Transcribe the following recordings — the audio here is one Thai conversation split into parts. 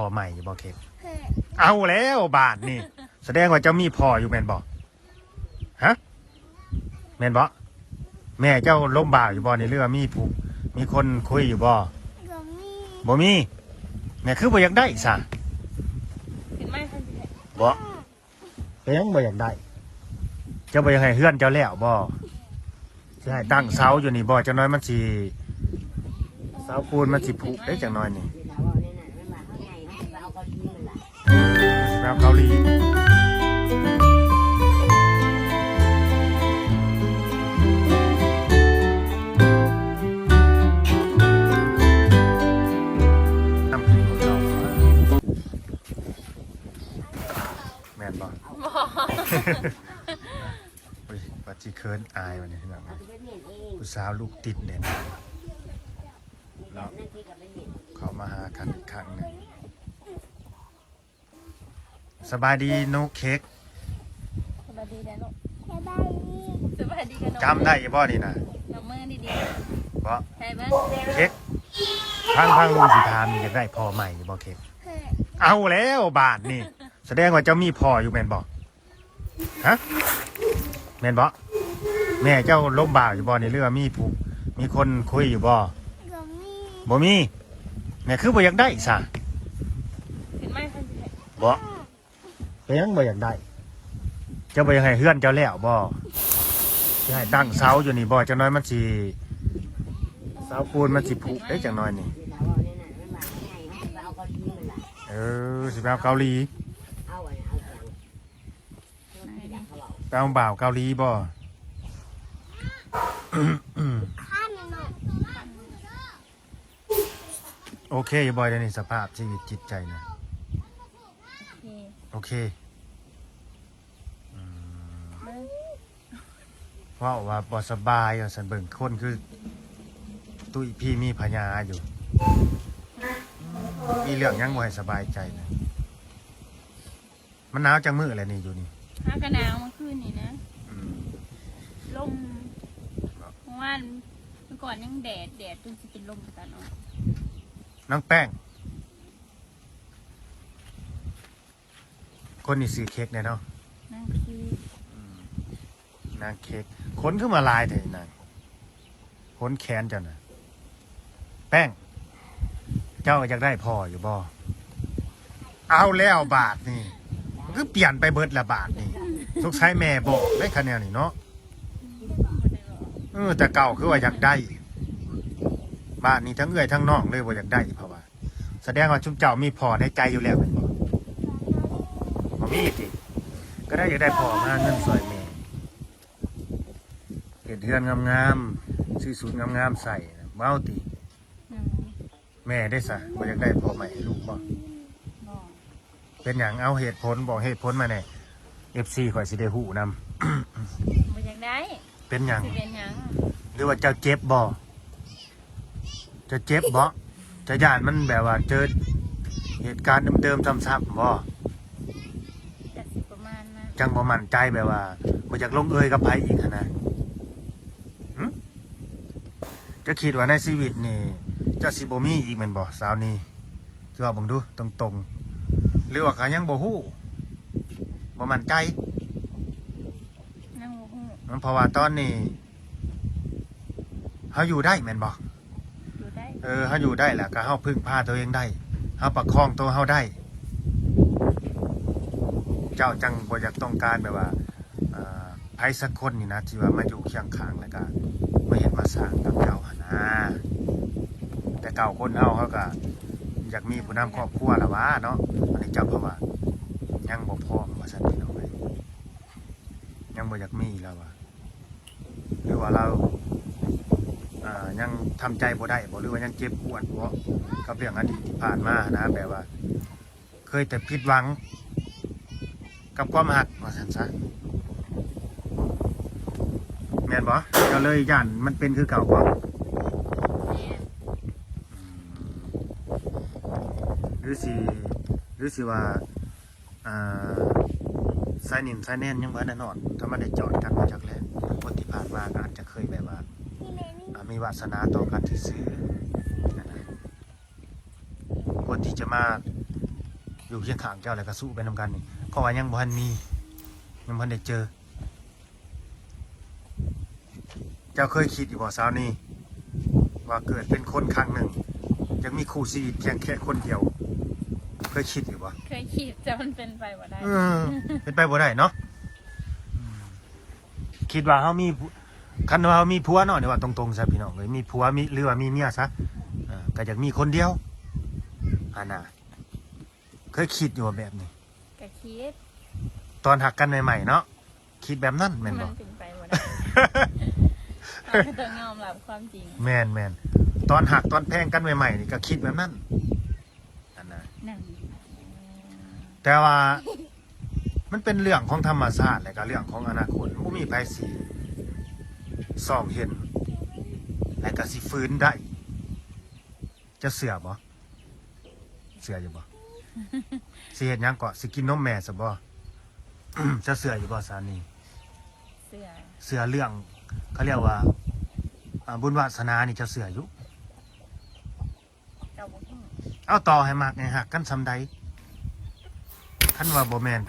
พ่อใหม่บ่เข็มเอาแล้วบาทนี่แสดงว่าเจ้ามีพ่ออยู่แม่นบ่ฮะแม่นบ่แม่เจ้าล้มบ่าวอยู่บ่ในเรื่องมีผู้มีคนคุยอยู่บ่บ่มีแม่คือบ่อยากได้ซะเห็นไหมท่านสิแท้บ่เป็นหยังบ่อยากได้เจ้าบ่อยากให้เฮือนเจ้าแล้วบ่สิให้ตั้งเสาอยู่นี่บ่จังน้อยมันสิเสาปูนมันสิผุได้จังน้อยนี่แบบเกาหลีแม่นบ่ปัจจิเคินอายวันนี้ที่แบบผู้สาวลูกติดเนี่ยแล้วเขามาหากันอีกครั้งหนึ่งสบายดีโนเค้กสบายดีแล้วลูกสบายดีกันจำได้ยังบ่นี่นะยกมือดีบ่ๆใช่ไหมเค้กพังลุงสิถามอยากได้พ่อใหม่บ่เค้กเอาแล้วบาทนี่แสดงว่าเจ้ามีพ่ออยู่แม่นบ่ฮะแม่นบ่แม่เจ้าล้มบ่าวอยู่บ่ในเรื่องมีผู้มีคนคุยอยู่บ่บ่มีแม่คือบ่อยากได้ซะเห็นไหมท่านสิแท้บ่เป็นหยังบ่อยากได้เจ้าบ่อยากให้เฮือนเจ้าแล้วบ่สิให้ตั้งเสาอยู่นี่บ่จังน้อยมันสิเสาปูนมันสิผุได้จังน้อยนี่สิไปเอาเกาหลีไปเอาบ่าวเกาหลีบ่โอเคอยู่บ่อยในสภาพชีวิตจิตใจนะโอเคว่าบ่สบายอ่ะสันเบิ่งคนคือตุ้ยพี่มีพญาอยู่มีเรื่องยังบ่ให้สบายใจนะมันหนาวจังมื้ออะไรนี่อยู่นี่หากระหนาวเมื่อคืนนี่นะลมเมื่อวานเมื่อก่อนยังแดดจนจะเป็นลมกันเนาะน้องแป้งคนนี่ซื้อเค้กเนี่ยเนาะนางคืนางเค้กขนขึ้นมาลายเถอะนางขนแขนเจ้าน่ะแป้งเจ้าอยากได้พ่ออยู่บ่เอาแล้วบาทนี่มันก็เปลี่ยนไปเบิดละบาทนี่สงสัยแม่บอกได้คะแนนนี่เนาะแต่เก่าคือว่าอยากได้บ้านนี้ทั้งเอื้อยทั้งน้องเลยว่าอยากได้เพราะว่าแสดงว่าชุมเจ้ามีพ่อในใจอยู่แล้วเป็นบ่บ่มีสิก็ได้อยากได้พ่อมาเงินซอยแม่เห็ดเฮือนงามๆซื้อสูตรงามๆใส่เมาติแม่ได้ซะบ่อยากได้พ่อใหม่ให้ลูกบ่เป็นอย่างเอาเหตุผลบอกเหตุผลมาแน่ FC ข่อยสิได้ฮู้นำ บ่อยากได้เป็นอย่างเป็นหยังหรือว่าเจ้าเจ็บบ่จะเจ็บบ่จะย่านมันแบบว่าเจอเหตุการณ์เดิมๆซ้ำๆบ่จักสิประมาณนะจังบ่มั่นใจแบบว่าบ่อยากลงเอยกับไผอีกนะจะคิดว่าในชีวิตนี่เจ้าสิบ่มีอีกแม่นบ่สาวนี้คือว่าเบิ่งดูตรงๆหรือว่าเขายังบ่ฮู้บ่มั่นใจนั่งบ่ฮู้มันเพราะว่าตอนนี้เฮาอยู่ได้แม่นบ่อยู่ได้เฮาอยู่ได้แล้วก็เฮาพึ่งพาตัวเองได้เฮาประคองตัวเฮาได้เจ้าจังบ่อยากต้องการแบบว่าไผสักคนนี่นะที่ว่ามาอยู่เคียงข้างแล้วก็มาเฮ็ดมาสร้างกับเจ้าหั่นนะแต่เก่าคนเฮาก็อยากมีผู้นำครอบครัวล่ะวะเนาะอันนี้เจ้าเพราะว่ายังบ่พร้อมว่าซั่นพี่น้องเอ้ยยังบ่อยากมีแล้วว่ะหรือว่าเรายังทำใจบ่ได้บ่หรือว่ายังเจ็บปวดบ่กับเรื่องอดีตที่ผ่านมานะแบบว่าเคยแต่ผิดหวังกับความหักว่าซั่นซะแม่นบ่ก็เลยย่านมันเป็นคือเก่าบ่หรือสิว่าสายนินสายแน่นยังบ่ได้นอนถ้ามันได้จอดกันมาจากแล้วคนที่ผ่านมาก็อาจจะเคยแบบว่ามีวาสนาต่อกันที่ซื้อคนที่จะมา อยู่เคียงข้างเจ้าแล้วก็สู้ไปนำกันนี่เพราะว่ายังบ่ทันมียังบ่ทันได้เจอ เจ้าเคยคิดอยู่บ่สาวนี่ว่าเกิดเป็นคนครั้งหนึ่งยังมีคู่ชีวิตเพียงแค่คนเดียว เคยคิดอยู่บ่ เคยคิดแต่มันเป็นไปบ่ได้ เป็นไปบ่ได้เนาะคิดว่าเฮามีคันว่าเฮามีผัวเนาะเดี๋ยวว่าตรงๆซะพี่น้องเอ้ยมีผัวมีหรือว่ามีเมียซะก็อยากมีคนเดียวอันน่ะเคยคิดอยู่ว่าแบบนี้ ก็คิด ตอนหักกันใหม่ๆเนาะคิดแบบนั้นแม่น มั บ่ นเป็นไปบ่ได้เราก็ต้องยอมรับความจริง แม่นตอนหักตอนแพงกันใหม่ๆนี่ก็คิดแบบนั้นอันน่ะ นั่น แต่ว่ามันเป็นเรื่องของธรรมชาติและก็เรื่องของอนาคตบ่มีไผสิส่องเห็นและก็สิฟื้นได้จะเสือบ่เสืออยู่บ่ สิเฮ็ดหยังก็สิกินนมแม่ซะบ่ จะเสืออยู่บ่สานี เสื้อ เสือเรื่องเขาเรียกว่าบุญวาสนานี่จะเสืออยู่ เจ้าบ่ฮู้ เอาต่อให้มากให้หักกันซำใดคันว่าบ่แม่น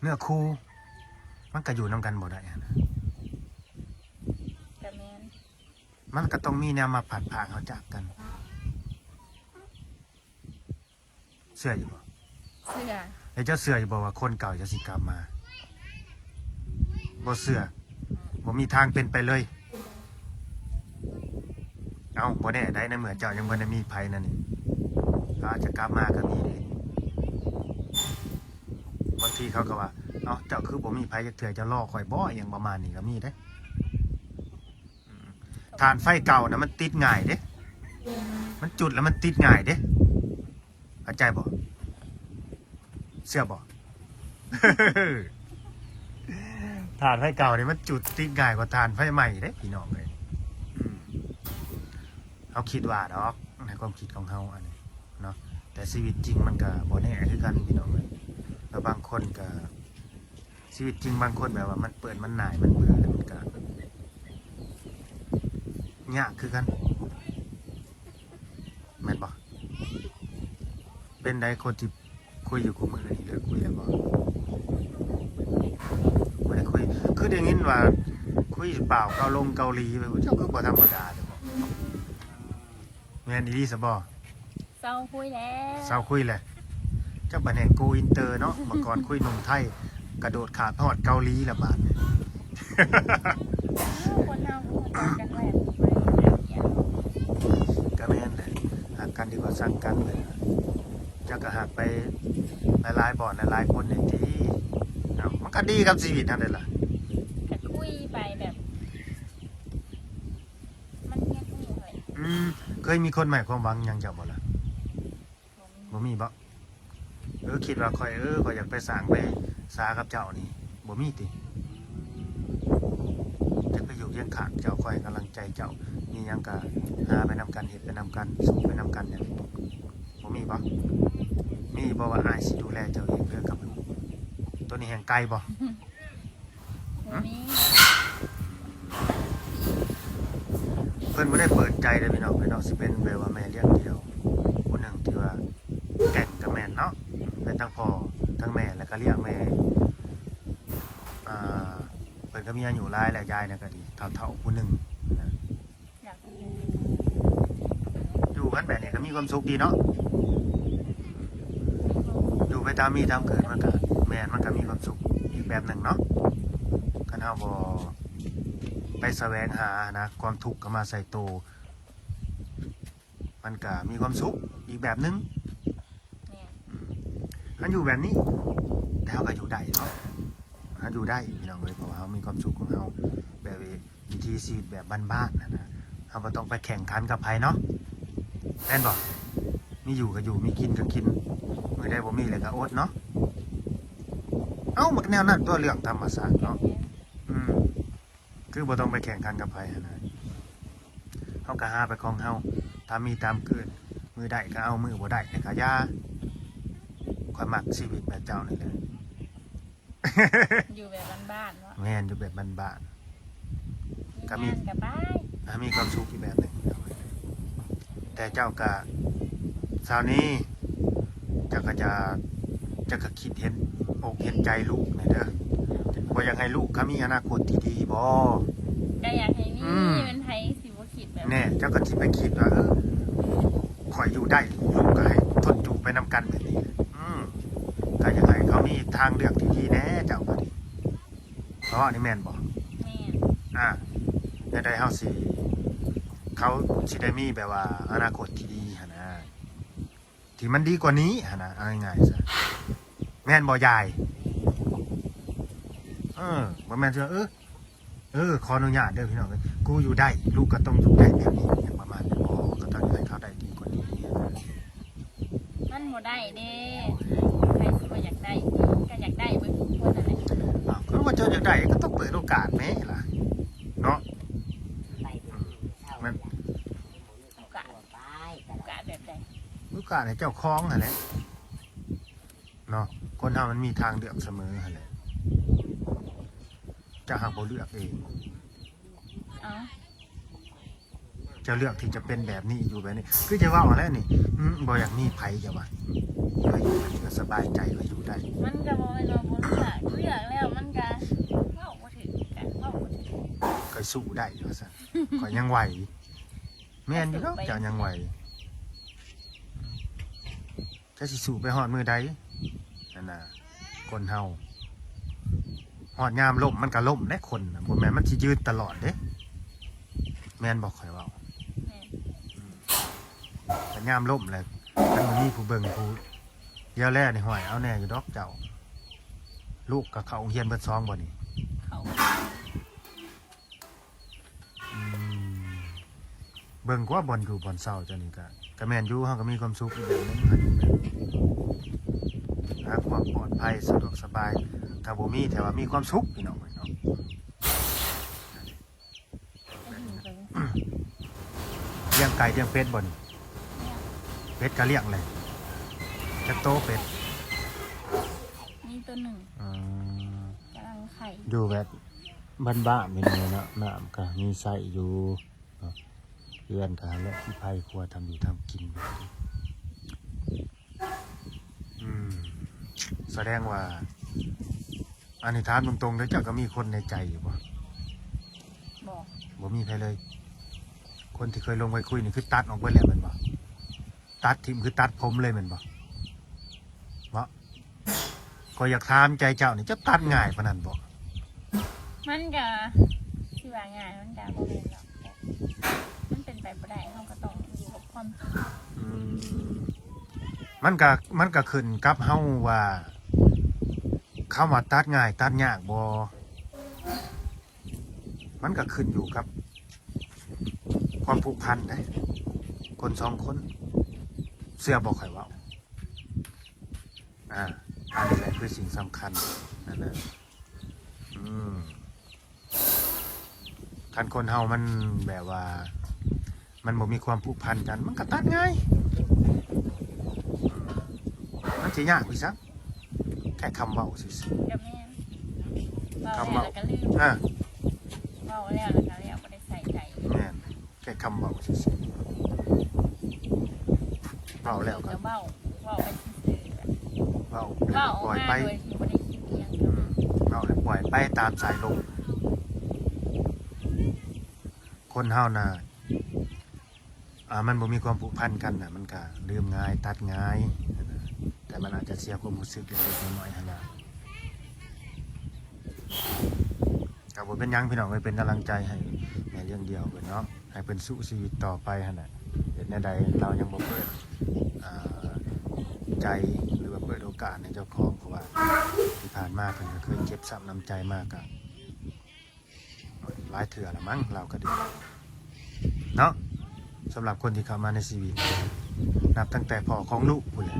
เนื้อคู่มันก็อยู่นํกันบ่ได้อะนะ ก็แม่น มันก็ต้องมีแนวมาผัดผ่านเขาจากกัน เสื้ออยู่บ่ เสื้อ เดี๋ยวเจ้าเสื้ออยู่บ่ว่าคนเก่าจะสิกลับมาบ่เสื้อบ่มีทางเป็นไปเลยเอาบ่แน่ได้ในเมื่อเจ้ายังบ่ได้มีไผนั่นนี่อาจจะกลับมาก็มีเด้บางทีเขาก็ว่าเนาะเจ้าคือบ่มีไผจักเทื่อจะรอคอยบ่อหยังประมาณนี้ก็มีเด้ฐานไฟเก่านะมันติดง่ายเด้มันจุดแล้วมันติดง่ายเด้เข้าใจบ่เชื่อบ่ ฐานไฟเก่านี่มันจุดติดง่ายกว่าฐานไฟใหม่เด้พี่น้องเลยเขาคิดว่าดอกในความคิดของเขาอันนี้เนาะแต่ชีวิตจริงมันก็บ่แน่คือกันพี่น้องเลยแล้วบางคนก็ชีวิตจริงบางคนแบบว่ามันเปิดมันหน่ายมันเบื่อแล้วมันก็ยากคือกันแม่นบ่เป็นได้คนที่คุยอยู่กับมือนี่เลิกคุยแล้วบ่บ่ได้คุยคือได้ยินว่าคุยเปล่าเกาหลีไปเจ้าก็บ่ธรรมดาเด้อบ่แม่นอีหลีซะบ่ เศร้าคุยแล้ว เศร้าคุยแหละเจ้าบัดแห่งโกอินเตอร์เนาะเมื่อก่อนคุยหนุ่มไทยกระโดดขาดฮอดเกาหลีละบาดนี้ คนเราพูดกันแหละบ่ได้เกี่ยว ก็แม่นแหละหักกันดีกว่าสั่งกันเลยเจ้าก็หักไปหลายๆบ่อนหลายๆคนในที่เนาะมันก็ดีกับชีวิตนั่นเลยล่ะ ก็คุยไปแบบ มันเงียบหูเลย เคยมีคนใหม่ความหวังหยังเจ้าบ่ล่ะบ่มีบ่คิดว่าข่อยข่อยอยากไปสร้างไปสากับเจ้านี่บ่มีติจะไปอยู่เคียงข้างเจ้าข่อยกำลังใจเจ้ามีหยังก็หาไปนำกันเฮ็ดไปนำกันสู้ไปนำกันอย่างนี้บ่มีบ่มีบ่ว่าอ้ายสิดูแลเจ้าเองเด้อกับลูกตัวนี้แห่งไกลบ่ บ่มี เพิ่นบ่ได้เปิดใจเด้อพี่น้องพี่น้องสิเป็นแบบว่าแม่เลี้ยงเดียวคนหนึ่งที่ว่าแก่งกับแม่นเนาะเป็นทั้งพ่อทั้งแม่แล้วก็เลี้ยงแม่เพิ่นก็มีอายุหลายแล้วยายน่ะก็ดีเฒ่าๆผู้หนึงนะ อยากเป็น อยู่กันแบบนี้ก็มีความสุขดีเนาะอยู่ไปตามมีตามเกิดมันก็แม่นมันก็มีความสุขอีกแบบหนึ่งเนาะคันเฮาบ่ไปแสวงหานะความทุกข์เข้ามาใส่ตัวมันก็มีความสุขอีกแบบหนึง เนี่ย มันอยู่แบบนี้แต่เขาก็อยู่ได้เนาะเขาอยู่ได้พี่น้องเลยเพราะว่าเขามีความสุขของเขาแบบวิธีชีวิตแบบบ้านๆนะเขาไม่ต้องไปแข่งขันกับใครเนาะแม่นบอกมีอยู่ก็อยู่มีกินก็กินไม่ได้บ่มีเลยก็อดเนาะเอ้ามันแนวนั้นตัวเรื่องธรรมศาสตร์เนาะคือบ่ต้องไปแข่งขันกับใครนะเขาก็หาไปของเขาถ้ามีตามเกิดมือได้ก็เอามือบ่ได้ก็อย่าความมักชีวิตแบบเจ้านี่แหละ อยู่แบบบ้านๆเนาะ แม่นอยู่แบบบ้าน ก็มี งานกับบ้าน ๆมีความสุขอีกแบบหนึ่งแต่เจ้าก็สาวนี้ จะก็ก็คิดเห็นอกเห็นใจลูกนะเด้อบ่อยากให้ลูกเขามีอนาคตที่ดีบ่ ก็อยากให้มีเป็นไทยสิบ่คิดแบบ แน่เจ้าก็สิไปคิดว่าข่อยอยู่ได้ลูกก็ให้ทนอยู่ไปนำกันแบบนี้ก็อยากให้เขามีทางเลือกที่ดีแน่เจ้าก็ดีเพราะว่านี่แม่นบ่ แม่น ได้เฮาสิเขาสิได้มีแบบว่าอนาคตที่ดีหั่นนะที่มันดีกว่านี้หั่นนะเอาง่ายๆซะแม่นบ่ยายบ่แม่นว่าขออนุญาตเด้อพี่น้องกูอยู่ได้ลูกก็ต้องอยู่ได้แบบนี้อย่างประมาณนี้บ่ก็ต้องให้เขาได้ดีกว่านี้ มันบ่ได้เด้ใครสิบ่อยากได้ก็อยากได้เบิดทุกคนนั่นแหละ ก็ว่าเจ้าอยากได้ก็ต้องเปิดโอกาสแม่ล่ะเนาะมัน โอกาสแบบใด โอกาสให้เจ้าคล้องหั่นแหละเนาะคนเฮามันมีทางเลือกเสมอหั่นแหละเจ้าหากบ่เลือกเอง เอ้า จะเลือกที่จะเป็นแบบนี้อยู่แบบนี้คือจะว่าอะไรนี่บ่อยากมีไผจะว่าอยู่แบบนี้ก็สบายใจก็อยู่ได้ มันก็บ่แม่นว่าบ่เลือกแล้วมันก็เว้าบ่ถึงกันเว้าบ่ถึง ก็สู้ได้ว่าซั่นก็ยังไหวแม่นอยู่เนาะเจ้ายังไหวจะสิสู้ไปฮอดมื้อใดนั่นน่ะคนเฮาฮอดยามล่มมันก็ล่มแน่คนน่ะบ่แม่นมันสิยืนตลอดเด้แม่นบ่ค่อยเว้า แม่น แต่ยามล่มแหละมันบ่มีผู้เบิ่งผู้เดี๋ยวแลนี่ห้อยเอาแน่อยู่ดอกเจ้าลูกก็เข้าโรงเรียนเบิด2บ่นี่ เขา เบิ่งกว่าบ่อนอยู่บ่อนเศร้าเจ้านี่ก็แม่นอยู่เฮาก็มีความสุขอีกแบบนึงหาความปลอดภัยสะดวกสบายถ้าบ่มีแต่ว่ามีความสุขพี่น้องเนาะ จะอยู่ไป เลี้ยงไก่เลี้ยงเป็ดบ่นี่เป็ดก็เลี้ยงเลยจักโตเป็ด มีตัวหนึ่ง อืม กำลังไข่ อยู่แบบบ้านๆนี่เนาะน้ำก็มีใส่อยู่เนาะเรือนก็และที่ไผครัวทำอยู่ทำกินแบบนี้แสดงว่าอันนี้ถามตรงๆเด้อเจ้าก็มีคนในใจอยู่บ่ บอก บ่มีใครเลย คนที่เคยลงไปคุยนี่คือตัดออกไปแล้วแมันบ่ตัดทิมคือตัดผมเลยแมันบ่บ่ก็อยากถามใจเจ้านี่จะตัดง่ายปานนั้นบ่ มันก็ที่ว่าง่ายมันก็บ่แม่นหรอกแต่มันเป็นไปบ่ได้เราก็ต้องอยู่กับความจริง อืมมันก็ขึ้นกับเฮาว่าคำว่าตัดง่ายตัดยากบ่มันก็ขึ้นอยู่กับความผูกพันได้คนสองคนเสื้อบ่ค่อยเว้าอันนี้แหละคือสิ่งสำคัญนั่นแหละคันคนเฮามันแบบว่า มันบ่มีความผูกพันกันมันก็ตัดง่ายมันสิยากพี่ซักแค่คำเว้าซื่อ กับแม่นเว้า คำ แล้ว เว้า แล้วก็ลืม ๆเว้าแล้วแล้วก็แล้วบ่ได้ใส่ใจ แม่นแค่คำเว้าซื่อๆเว้าแล้วก็ เว้าไปซื่อๆแบบ เว้า เว้าอ ป อก ล่อย มา ไป โดยที่บ่ได้คิดอิหยัง เว้าแล้วปล่อยไปตามสายลมคนเฮาน่ะมันบ่มีความผูกพันกันน่ะมันก็ลืมง่ายตัดง่ายแต่มันอาจจะเสียความรู้สึกเล็กๆน้อยๆหั่นล่ะก็บ่เป็นหยังพี่น้องเอ้ยเป็นกำลังใจให้แม่เลี้ยงเดียวเพิ่นเนาะให้เพิ่นสู้ชีวิตต่อไปหั่นน่ะเฮ็ดแนวใดเรายังบ่เปิดใจหรือว่าเปิดโอกาสให้เจ้าของเพราะว่าที่ผ่านมาเพิ่นก็เคยเจ็บช้ำน้ำใจมากก็หลายเทื่อละมั้งเราก็ดีเนาะสำหรับคนที่เข้ามาในชีวิตนับตั้งแต่พ่อของลูกพุ่นแหละ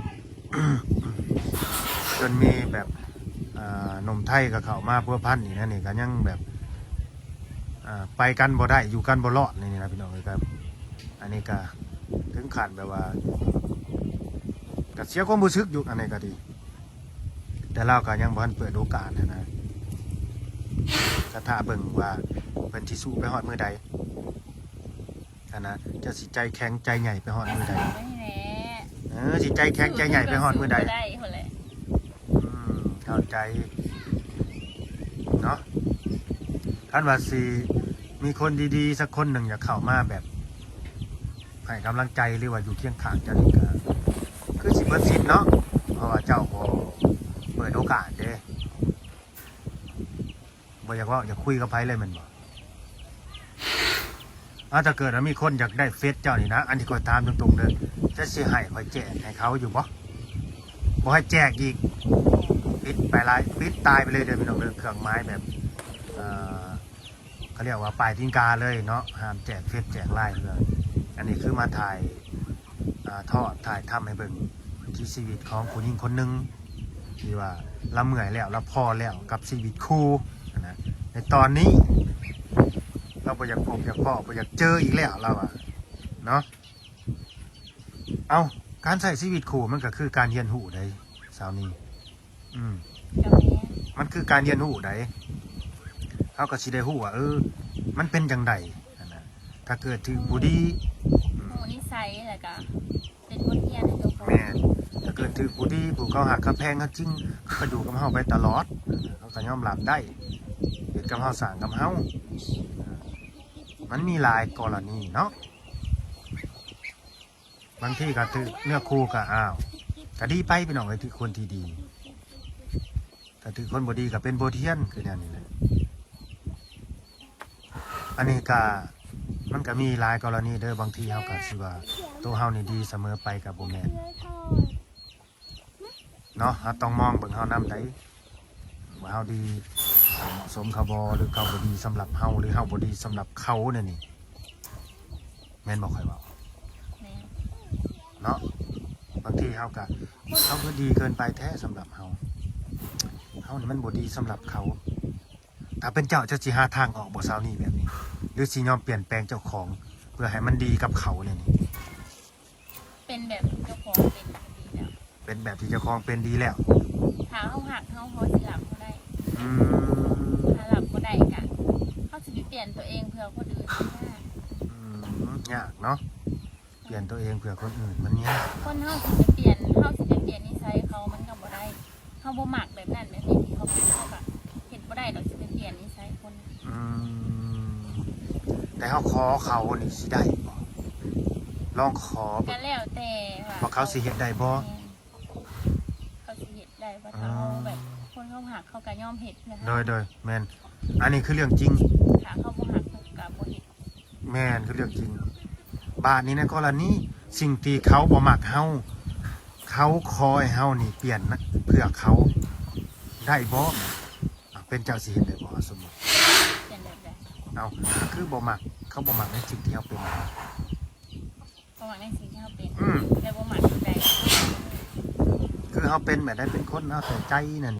จนมีแบบหนมไทยกับเขามาพัวพันนี่นะนี่ก็ยังแบบไปกันบ่ได้อยู่กันบ่รอดนี่นะพี่น้องครับอันนี้ก็ถึงขั้นแบบว่าก็เสียความรู้สึกอยู่อันนี้ก็ดี แต่เราก็ยังบ่ทันเปิดโอกาสนะก็ถ้าเบิ่งว่าเป็นที่สู้ไปฮอดมือใดนะจะสิใจแข็งใจใหญ่ไปฮอดมือใด ไม่แน่ สิใจแข็งใจใหญ่ไปฮอดมื้อใด สู้บ่ได้พุ่นแหละ เข้าใจเนาะท่านว่าสิมีคนดีๆสักคนหนึ่งอยากเข้ามาแบบให้กำลังใจหรือว่าอยู่เคียงข้างเจ้านี่ก็คือสิเบิดสิทธิ์เนาะเพราะว่าเจ้าบ่เปิดโอกาสเด้บ่อยากเว่าอยากคุยกับไผเลยแมันบ่ถ้าเกิดว่ามีคนอยากได้เฟซเจ้านี่นะอันที่ข่อยถามตรงๆเด้อจะสิให้ข่อยแจกให้เขาอยู่บ่ให้แจกอีกปิดไปหลายปิดตายไปเลยเด้อพี่น้องเด้อเครื่องไม้แบบเขาเรียกว่าปลายทิ้งกาเลยเนาะห้ามแจกเฟซแจกไลน์เลยอันนี้คือมาถ่ายทอดถ่ายทำให้เบิ่งที่ชีวิตของผู้หญิงคนหนึงที่ว่าละเมื่อยแล้วละพอแล้วกับชีวิตคู่นะในตอนนี้เราบ่อยากพบอยากพ่อบ่อยากเจออีกแล้วเราอะเนาะเอาการใช้ชีวิตคู่มันก็คือการเรียนรู้ได้สาวนี้กับแม่ มันคือการเรียนรู้ได้เขาก็สิได้รู้ว่ามันเป็นจังไดนะถ้าเกิดถือผู้ดี หมู่นิสัยแล้วก็เป็นบทเรียนให้ตัวคน แม่นถ้าเกิดถือผู้ดีผู้เขาหักเขาแพงเขาจริงเขาก็อยู่กับเฮาไปตลอดเขาก็ยอมรับได้เฮ็ดกับเฮาสร้างกับเฮามันมีหลายกรณีเนาะบางทีก็ถือเนื้อคู่ก็อ้าวก็ดีไปพี่น้องไอ้ที่คนที่ดีถ้าถือคนบ่ดีก็เป็นบทเรียนคือแนวนี้แหละอันนี้ก็มันก็มีหลายกรณีเด้อบางทีเฮาก็สิว่าตัวเฮานี่ดีเสมอไปกับบ่แม่นเนาะเราต้องมองเบิ่งเฮานำได้ว่าเฮาดีเหมาะสมเขาบ่หรือเขาบ่ดีสำหรับเฮาหรือเฮาบ่ดีสำหรับเขาเนี่ยนี่แม่นบ่ค่อยเว้า แม่ เนาะบางทีเฮาก็เขาก็ดีเกินไปแท้สำหรับเฮานี่มันบ่ดีสำหรับเขาถ้าเป็นเจ้าจะสิหาทางออกบ่สาวนี่แบบนี้หรือสิยอมเปลี่ยนแปลงเจ้าของเพื่อให้มันดีกับเขาเนี่ยนี่ เป็นแบบเจ้าของเป็นดีแล้ว เป็นแบบที่เจ้าของเป็นดีแล้ว ถ้าเฮาหักเฮาพอสิหลับบ่ได้ อืม ถ้าหลับบ่ได้ก็เฮาสิไปเปลี่ยนตัวเองเพื่อคนอื่นไม่ได้ ยากเนาะเปลี่ยนตัวเองเพื่อคนอื่นมันยาก คนเฮาสิไปเปลี่ยนนิสัยเขามันก็บ่ได้เฮาบ่มักแบบนั้นแบบนี้ที่เขาเป็นเฮาก็เฮ็ดบ่ได้ดอกสิไปเปลี่ยนนิสัยคน แต่เขาขอเขานี่สิได้บ่ลองขอ ก็แล้วแต่ ว่าเขาสิเฮ็ดได้บ่ เขาสิเฮ็ดได้ว่าถ้าเฮาแบบคนเขาหักเขาก็ยอมเฮ็ดเพื่อ โดยแม่นอันนี้คือเรื่องจริง ถ้าเขาบ่หักเขาก็บ่เฮ็ด แม่นคือเรื่องจริงบ้านนี้ในกรณีสิ่งที่เขาบ่มักเฮาเขาขอให้เฮานี่เปลี่ยนนะเพื่อเขาได้บ่เป็นเจ้าสิเฮ็ดได้บ่สมมุติ เปลี่ยนแบบใด เอาคือบ่มักเขาบ่มักในสิ่งที่เฮาเป็น เพราะว่าในสิ่งที่เฮาเป็น อืม แต่บ่มักแบบใด คือเฮาเป็นแบบได้เป็นคนเฮาแต่ใจนั่น